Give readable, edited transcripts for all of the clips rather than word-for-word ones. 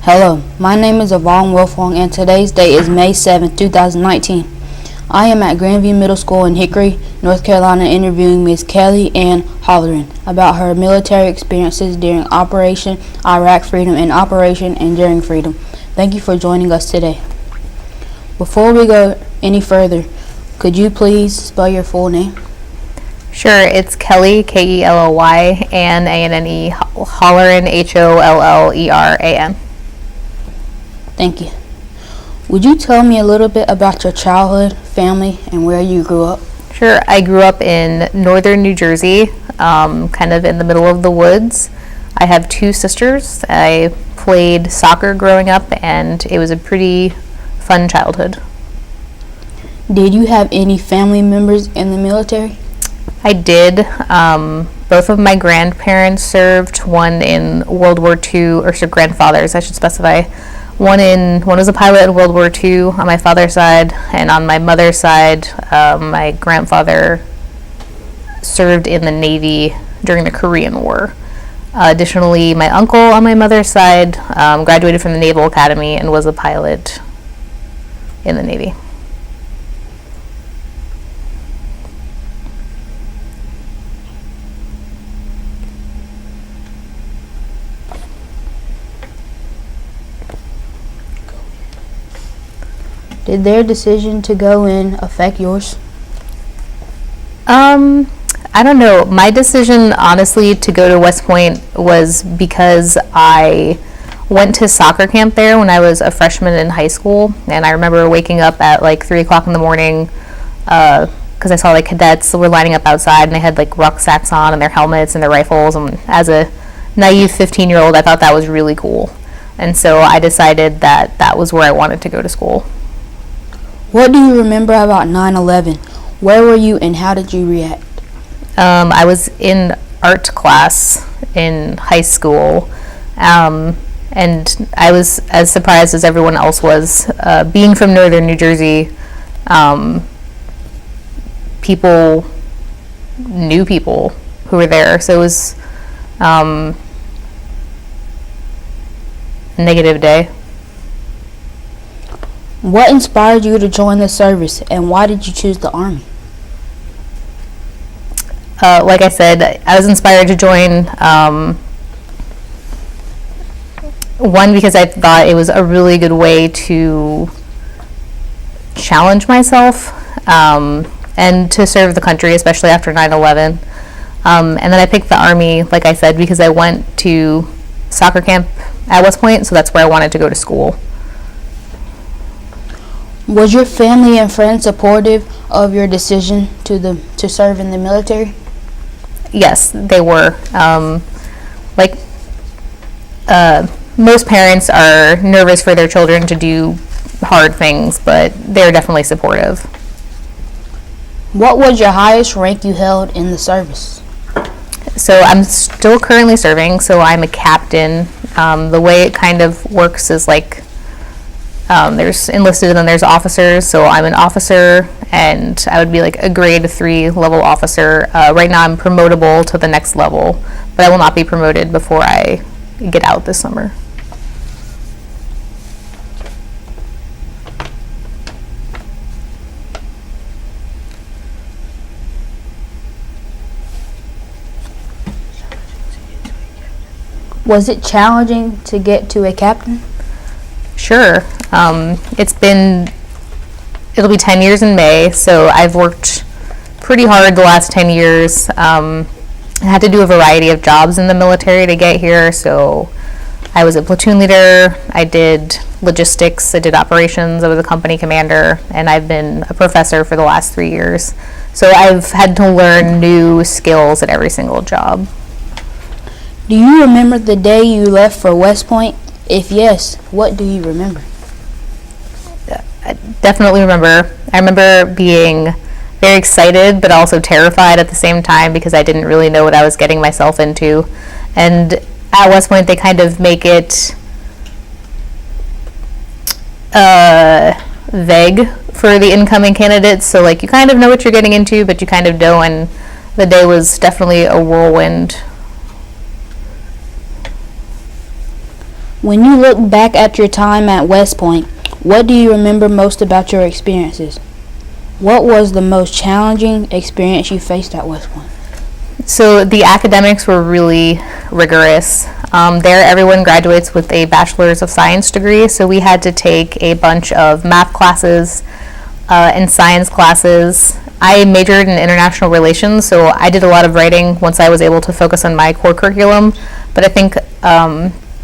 Hello, my name is Yvonne Wilfong and today's date is May 7, 2019. I am at Grandview Middle School in Hickory, North Carolina interviewing Ms. Kelly Holleran about her military experiences during Operation Iraq Freedom and Operation Enduring Freedom. Thank you for joining us today. Before we go any further, could you please spell your full name? Sure, it's Kelly, Kelly, and A-N-N-E, Holleran, Holleran. Thank you. Would you tell me a little bit about your childhood, family, and where you grew up? Sure, I grew up in northern New Jersey, kind of in the middle of the woods. I have two sisters. I played soccer growing up, and it was a pretty fun childhood. Did you have any family members in the military? I did. Both of my grandparents served, one in World War II, or so grandfathers, I should specify. One was a pilot in World War II on my father's side, and on my mother's side, my grandfather served in the Navy during the Korean War. Additionally, my uncle on my mother's side graduated from the Naval Academy and was a pilot in the Navy. Did their decision to go in affect yours? I don't know. My decision, honestly, to go to West Point was because I went to soccer camp there when I was a freshman in high school, and I remember waking up at like 3 o'clock in the morning because I saw like cadets were lining up outside, and they had like rucksacks on and their helmets and their rifles, and as a naive 15-year-old, I thought that was really cool. And so I decided that that was where I wanted to go to school. What do you remember about 9/11? Where were you and how did you react? I was in art class in high school, and I was as surprised as everyone else was. Being from northern New Jersey, people knew people who were there, so it was a negative day. What inspired you to join the service, and why did you choose the Army? Like I said, I was inspired to join, one, because I thought it was a really good way to challenge myself and to serve the country, especially after 9/11. And then I picked the Army, like I said, because I went to soccer camp at West Point, so that's where I wanted to go to school. Was your family and friends supportive of your decision to serve in the military? Yes, they were. Most parents are nervous for their children to do hard things, but they're definitely supportive. What was your highest rank you held in the service? So I'm still currently serving, so I'm a captain. The way it kind of works is like there's enlisted and then there's officers, so I'm an officer and I would be like a grade 3 level officer. Right now I'm promotable to the next level, but I will not be promoted before I get out this summer. Was it challenging to get to a captain? Sure. It'll be 10 years in May, so I've worked pretty hard the last 10 years. I had to do a variety of jobs in the military to get here, so I was a platoon leader, I did logistics, I did operations, I was a company commander, and I've been a professor for the last 3 years. So I've had to learn new skills at every single job. Do you remember the day you left for West Point? If yes, what do you remember? I definitely remember. I remember being very excited but also terrified at the same time because I didn't really know what I was getting myself into. And at West Point they kind of make it vague for the incoming candidates, so like you kind of know what you're getting into but you kind of don't, and the day was definitely a whirlwind. When you look back at your time at West Point, what do you remember most about your experiences? What was the most challenging experience you faced at West Point? So the academics were really rigorous. There, everyone graduates with a Bachelor's of Science degree, so we had to take a bunch of math classes and science classes. I majored in international relations, so I did a lot of writing once I was able to focus on my core curriculum. But I think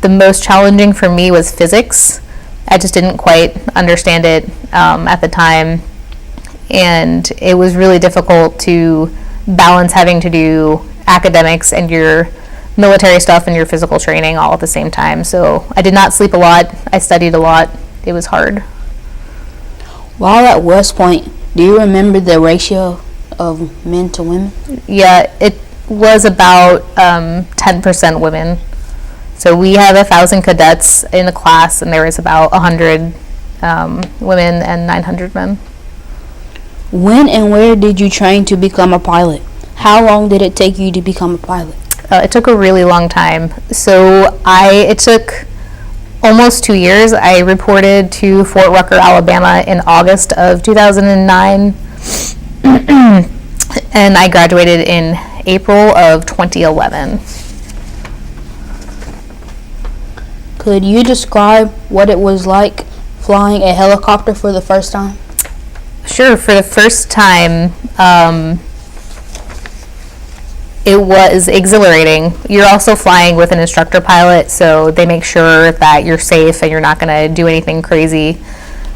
the most challenging for me was physics. I just didn't quite understand it at the time, and it was really difficult to balance having to do academics and your military stuff and your physical training all at the same time. So I did not sleep a lot. I studied a lot. It was hard. While at West Point, do you remember the ratio of men to women? Yeah, it was about 10% women. So we have 1,000 cadets in the class, and there was about 100 women and 900 men. When and where did you train to become a pilot? How long did it take you to become a pilot? It took a really long time. So it took almost 2 years. I reported to Fort Rucker, Alabama in August of 2009, and I graduated in April of 2011. Could you describe what it was like flying a helicopter for the first time? Sure. For the first time, it was exhilarating. You're also flying with an instructor pilot, so they make sure that you're safe and you're not going to do anything crazy.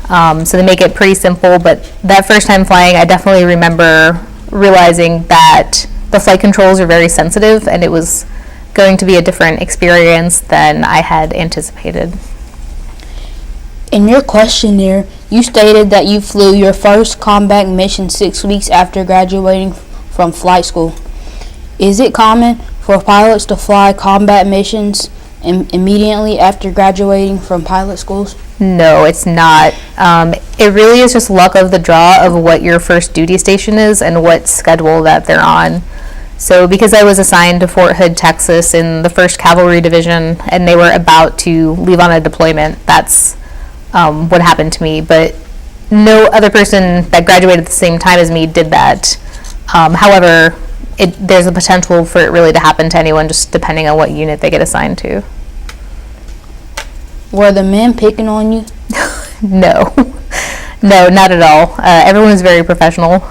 So they make it pretty simple, but that first time flying, I definitely remember realizing that the flight controls are very sensitive, and it was going to be a different experience than I had anticipated. In your questionnaire, you stated that you flew your first combat mission 6 weeks after graduating from flight school. Is it common for pilots to fly combat missions immediately after graduating from pilot schools? No, it's not. It really is just luck of the draw of what your first duty station is and what schedule that they're on. So because I was assigned to Fort Hood, Texas in the 1st Cavalry Division, and they were about to leave on a deployment, that's what happened to me. But no other person that graduated at the same time as me did that. However, there's a potential for it really to happen to anyone, just depending on what unit they get assigned to. Were the men picking on you? No. No, not at all. Everyone was very professional.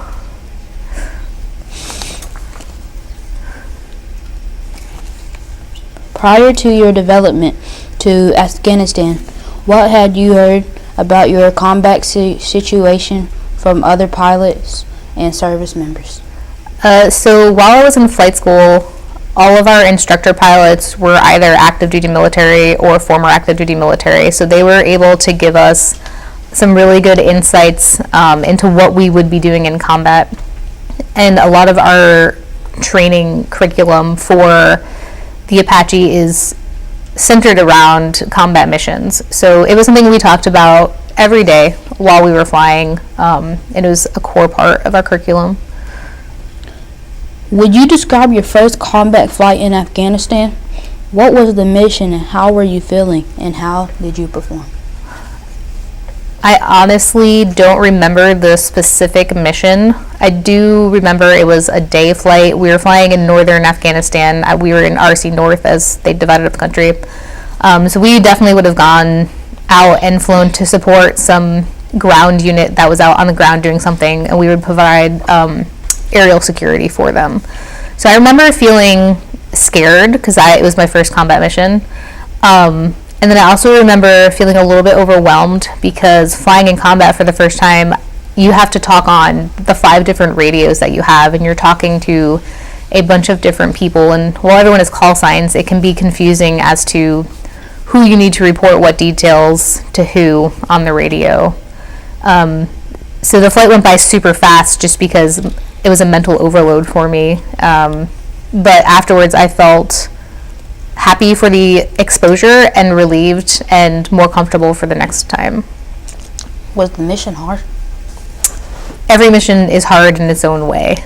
Prior to your development to Afghanistan, what had you heard about your combat situation from other pilots and service members? So while I was in flight school, all of our instructor pilots were either active duty military or former active duty military, so they were able to give us some really good insights into what we would be doing in combat. And a lot of our training curriculum for the Apache is centered around combat missions. So it was something we talked about every day while we were flying. It was a core part of our curriculum. Would you describe your first combat flight in Afghanistan? What was the mission and how were you feeling and how did you perform? I honestly don't remember the specific mission. I do remember it was a day flight. We were flying in northern Afghanistan. We were in RC North as they divided up the country. So we definitely would have gone out and flown to support some ground unit that was out on the ground doing something, and we would provide aerial security for them. So I remember feeling scared because it was my first combat mission. And then I also remember feeling a little bit overwhelmed because flying in combat for the first time, you have to talk on the 5 different radios that you have, and you're talking to a bunch of different people. And while everyone has call signs, it can be confusing as to who you need to report what details to who on the radio. So the flight went by super fast just because it was a mental overload for me. But afterwards, I felt happy for the exposure and relieved and more comfortable for the next time. Was the mission hard? Every mission is hard in its own way.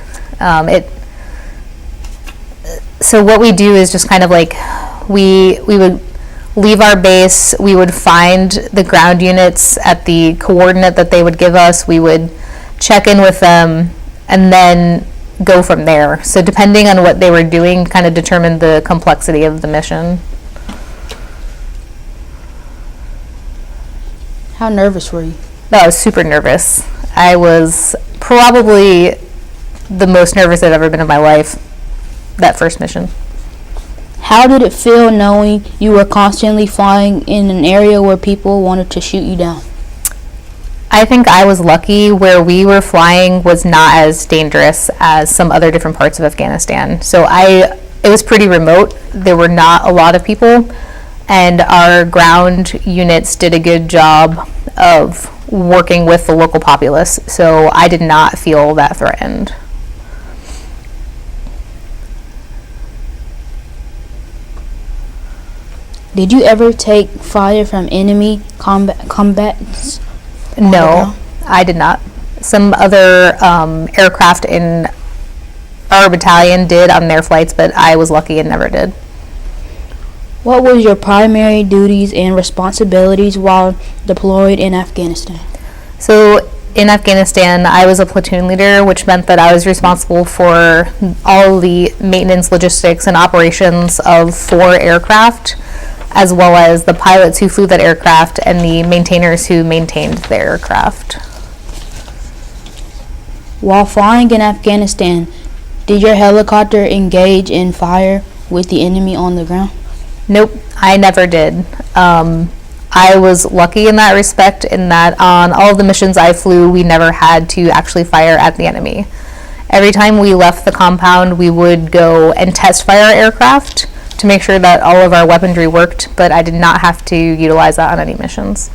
So what we do is just kind of like we would leave our base. We would find the ground units at the coordinate that they would give us. We would check in with them and then go from there. So depending on what they were doing kind of determined the complexity of the mission. How nervous were you? No, I was super nervous. I was probably the most nervous I've ever been in my life, that first mission. How did it feel knowing you were constantly flying in an area where people wanted to shoot you down? I think I was lucky. Where we were flying was not as dangerous as some other different parts of Afghanistan. So it was pretty remote. There were not a lot of people, and our ground units did a good job of working with the local populace. So I did not feel that threatened. Did you ever take fire from enemy combatants? No, I did not. Some other aircraft in our battalion did on their flights, but I was lucky and never did. What was your primary duties and responsibilities while deployed in Afghanistan? So in Afghanistan, I was a platoon leader, which meant that I was responsible for all the maintenance, logistics, and operations of 4 aircraft, as well as the pilots who flew that aircraft and the maintainers who maintained the aircraft. While flying in Afghanistan, did your helicopter engage in fire with the enemy on the ground? Nope, I never did. I was lucky in that respect, in that on all of the missions I flew, we never had to actually fire at the enemy. Every time we left the compound, we would go and test fire aircraft to make sure that all of our weaponry worked, but I did not have to utilize that on any missions.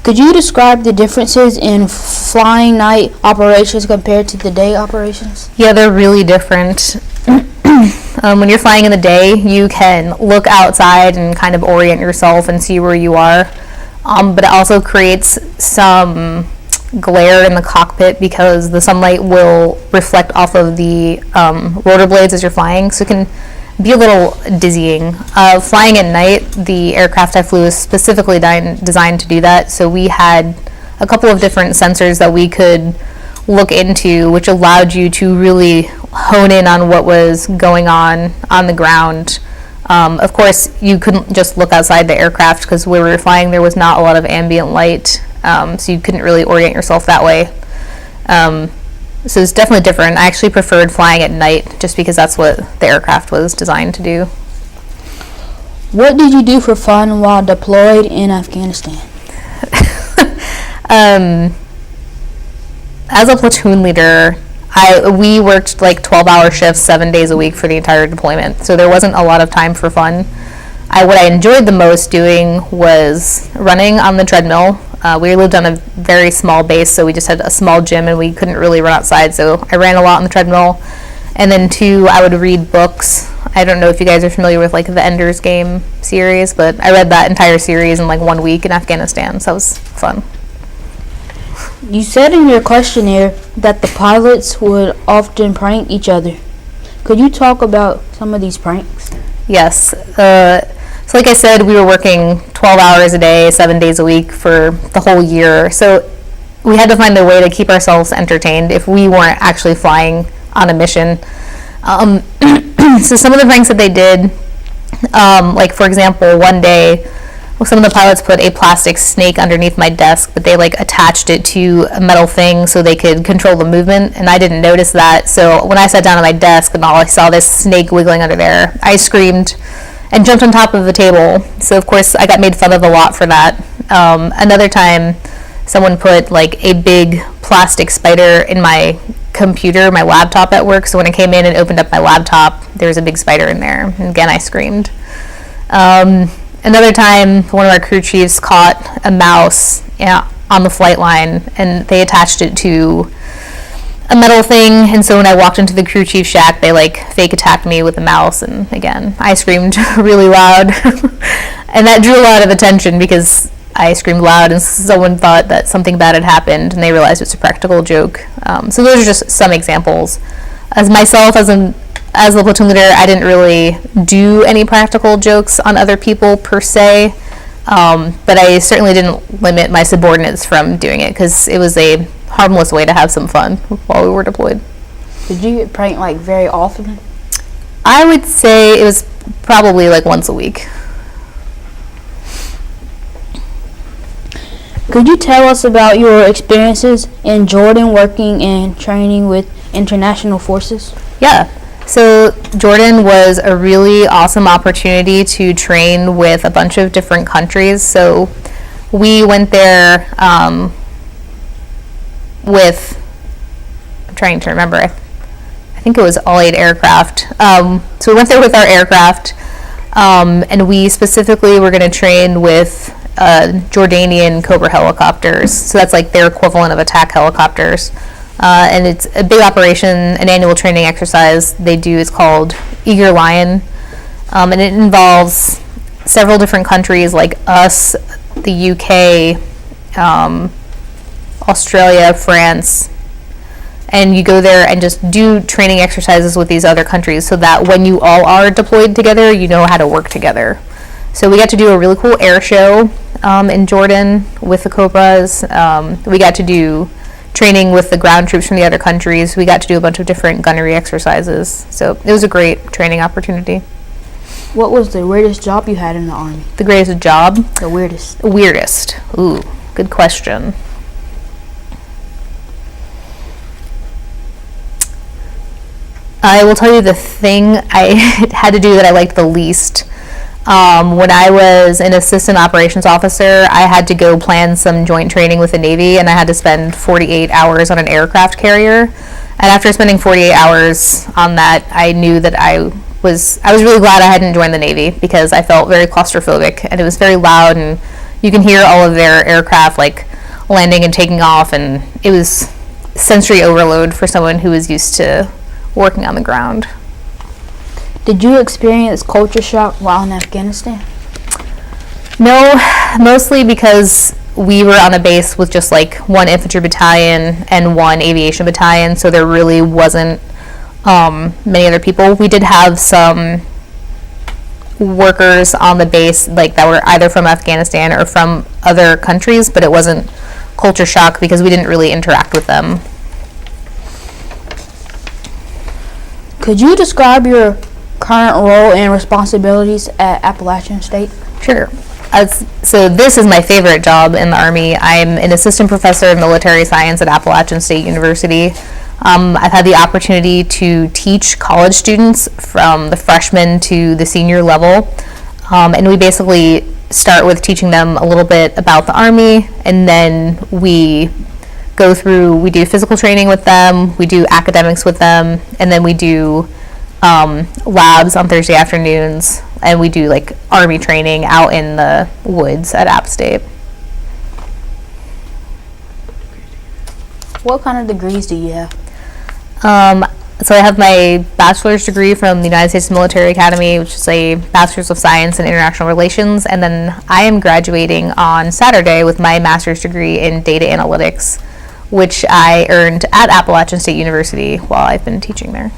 Could you describe the differences in flying night operations compared to the day operations? Yeah, they're really different. When you're flying in the day, you can look outside and kind of orient yourself and see where you are, but it also creates some glare in the cockpit because the sunlight will reflect off of the rotor blades as you're flying, so it can be a little dizzying. Flying at night, the aircraft I flew was specifically designed to do that, so we had a couple of different sensors that we could look into, which allowed you to really hone in on what was going on the ground. Of course, you couldn't just look outside the aircraft because where we were flying there was not a lot of ambient light, so you couldn't really orient yourself that way. So it's definitely different. I actually preferred flying at night just because that's what the aircraft was designed to do. What did you do for fun while deployed in Afghanistan? As a platoon leader, we worked like 12-hour shifts 7 days a week for the entire deployment, so there wasn't a lot of time for fun. What I enjoyed the most doing was running on the treadmill. We lived on a very small base, so we just had a small gym and we couldn't really run outside, so I ran a lot on the treadmill. And then 2, I would read books. I don't know if you guys are familiar with like the Ender's Game series, but I read that entire series in like 1 week in Afghanistan, so it was fun. You said in your questionnaire that the pilots would often prank each other. Could you talk about some of these pranks? Yes. So like I said, we were working 12 hours a day, 7 days a week for the whole year. So we had to find a way to keep ourselves entertained if we weren't actually flying on a mission. So some of the pranks that they did, like for example, one day, some of the pilots put a plastic snake underneath my desk, but they like attached it to a metal thing so they could control the movement, and I didn't notice that. So when I sat down at my desk and I saw this snake wiggling under there, I screamed and jumped on top of the table. So of course I got made fun of a lot for that. Another time, someone put like a big plastic spider in my computer, my laptop at work. So when I came in and opened up my laptop, there was a big spider in there. And again, I screamed. Another time, one of our crew chiefs caught a mouse on the flight line, and they attached it to a metal thing, and so when I walked into the crew chief shack, they like fake attacked me with a mouse, and again, I screamed really loud. And that drew a lot of attention because I screamed loud and someone thought that something bad had happened and they realized it's a practical joke. So those are just some examples. As myself, as the platoon leader, I didn't really do any practical jokes on other people per se, but I certainly didn't limit my subordinates from doing it because it was a harmless way to have some fun while we were deployed. Did you get pranked like very often? I would say it was probably like once a week. Could you tell us about your experiences in Jordan working and training with international forces? Yeah. So Jordan was a really awesome opportunity to train with a bunch of different countries. So we went there with, I'm trying to remember, I think it was all 8 aircraft. So we went there with our aircraft, and we specifically were going to train with Jordanian Cobra helicopters. So that's like their equivalent of attack helicopters. And it's a big operation, an annual training exercise they do. It's called Eager Lion, and it involves several different countries like us, the UK, Australia, France, and you go there and just do training exercises with these other countries so that when you all are deployed together, you know how to work together. So we got to do a really cool air show in Jordan with the Cobras. We got to do training with the ground troops from the other countries. We got to do a bunch of different gunnery exercises. So it was a great training opportunity. What was the weirdest job you had in the Army? The greatest job? The weirdest. Weirdest. Ooh, good question. I will tell you the thing I had to do that I liked the least. When I was an assistant operations officer, I had to go plan some joint training with the Navy, and I had to spend 48 hours on an aircraft carrier. And after spending 48 hours on that, I knew that I was really glad I hadn't joined the Navy because I felt very claustrophobic, and it was very loud, and you can hear all of their aircraft like landing and taking off, and it was sensory overload for someone who was used to working on the ground. Did you experience culture shock while in Afghanistan? No, mostly because we were on a base with just like one infantry battalion and one aviation battalion, so there really wasn't many other people. We did have some workers on the base like that were either from Afghanistan or from other countries, but it wasn't culture shock because we didn't really interact with them. Could you describe your current role and responsibilities at Appalachian State? Sure. So this is my favorite job in the Army. I'm an assistant professor of military science at Appalachian State University. I've had the opportunity to teach college students from the freshman to the senior level. And we basically start with teaching them a little bit about the Army, and then we do physical training with them, we do academics with them, and then we do labs on Thursday afternoons, and we do like Army training out in the woods at App State. What kind of degrees do you have? So I have my bachelor's degree from the United States Military Academy, which is a Bachelor's of Science in International Relations, and then I am graduating on Saturday with my master's degree in data analytics, which I earned at Appalachian State University while I've been teaching there.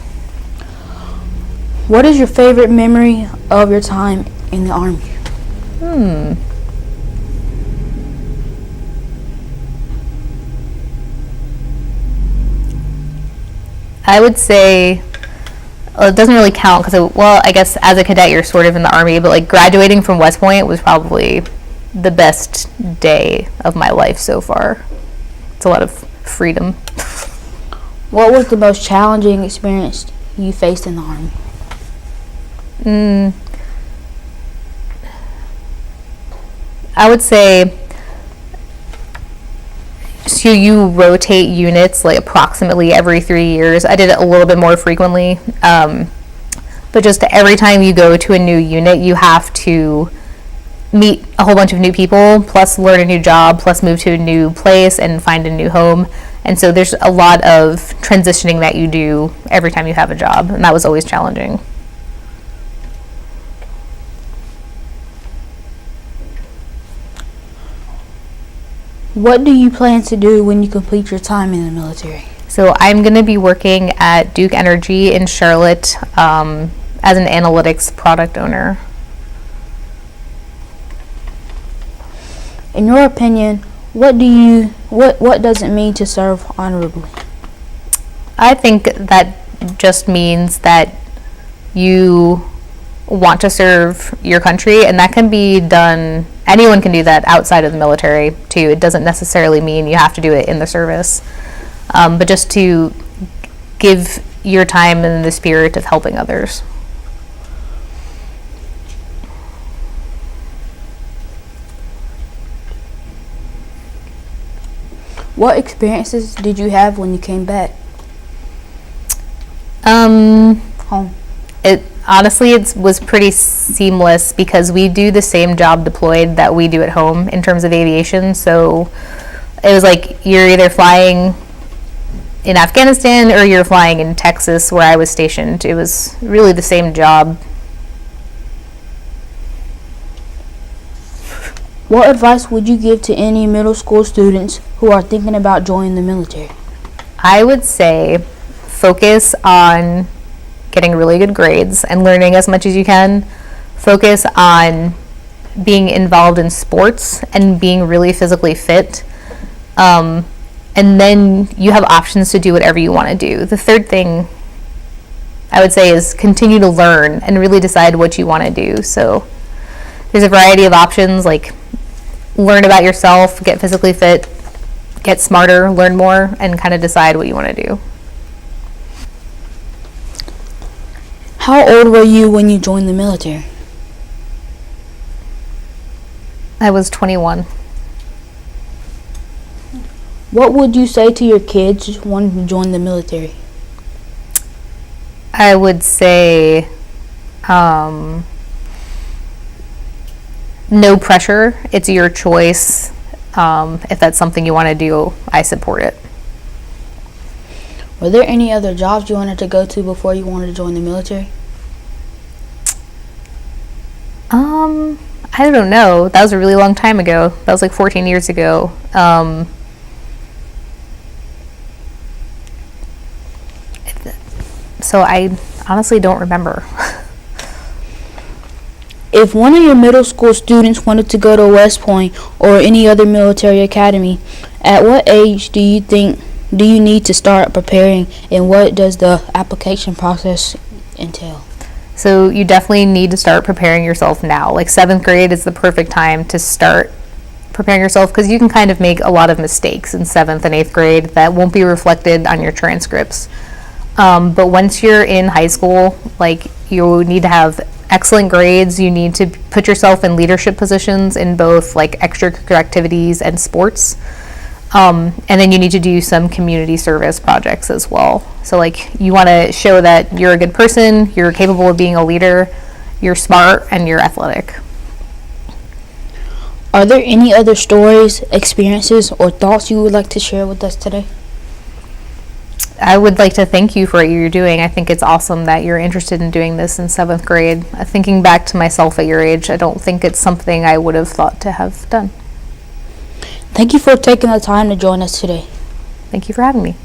What is your favorite memory of your time in the Army? I would say, well, it doesn't really count because, I guess as a cadet you're sort of in the Army, but like graduating from West Point was probably the best day of my life so far. It's a lot of freedom. What was the most challenging experience you faced in the Army? I would say, so you rotate units like approximately every 3 years. I did it a little bit more frequently, but just every time you go to a new unit, you have to meet a whole bunch of new people, plus learn a new job, plus move to a new place and find a new home. And so there's a lot of transitioning that you do every time you have a job, and that was always challenging. What do you plan to do when you complete your time in the military? So I'm going to be working at Duke Energy in Charlotte as an analytics product owner. In your opinion, what does it mean to serve honorably? I think that just means that you want to serve your country, and that can be done, anyone can do that outside of the military too. It doesn't necessarily mean you have to do it in the service, but just to give your time in the spirit of helping others. What experiences did you have when you came back home? It honestly, it was pretty seamless because we do the same job deployed that we do at home in terms of aviation. So it was like you're either flying in Afghanistan or you're flying in Texas where I was stationed. It was really the same job. What advice would you give to any middle school students who are thinking about joining the military? I would say focus on getting really good grades and learning as much as you can. Focus on being involved in sports and being really physically fit. And then you have options to do whatever you want to do. The third thing I would say is continue to learn and really decide what you want to do. So there's a variety of options, like learn about yourself, get physically fit, get smarter, learn more, and kind of decide what you want to do. How old were you when you joined the military? I was 21. What would you say to your kids wanting to join the military? I would say no pressure. It's your choice. If that's something you want to do, I support it. Were there any other jobs you wanted to go to before you wanted to join the military? I don't know. That was a really long time ago. That was like 14 years ago. So I honestly don't remember. If one of your middle school students wanted to go to West Point or any other military academy, at what age do you need to start preparing, and what does the application process entail? So you definitely need to start preparing yourself now. Like 7th grade is the perfect time to start preparing yourself because you can kind of make a lot of mistakes in 7th and 8th grade that won't be reflected on your transcripts. But once you're in high school, like you need to have excellent grades. You need to put yourself in leadership positions in both like extracurricular activities and sports. And then you need to do some community service projects as well. So like you want to show that you're a good person, you're capable of being a leader, you're smart, and you're athletic. Are there any other stories, experiences, or thoughts you would like to share with us today? I would like to thank you for what you're doing. I think it's awesome that you're interested in doing this in 7th grade. Thinking back to myself at your age, I don't think it's something I would have thought to have done. Thank you for taking the time to join us today. Thank you for having me.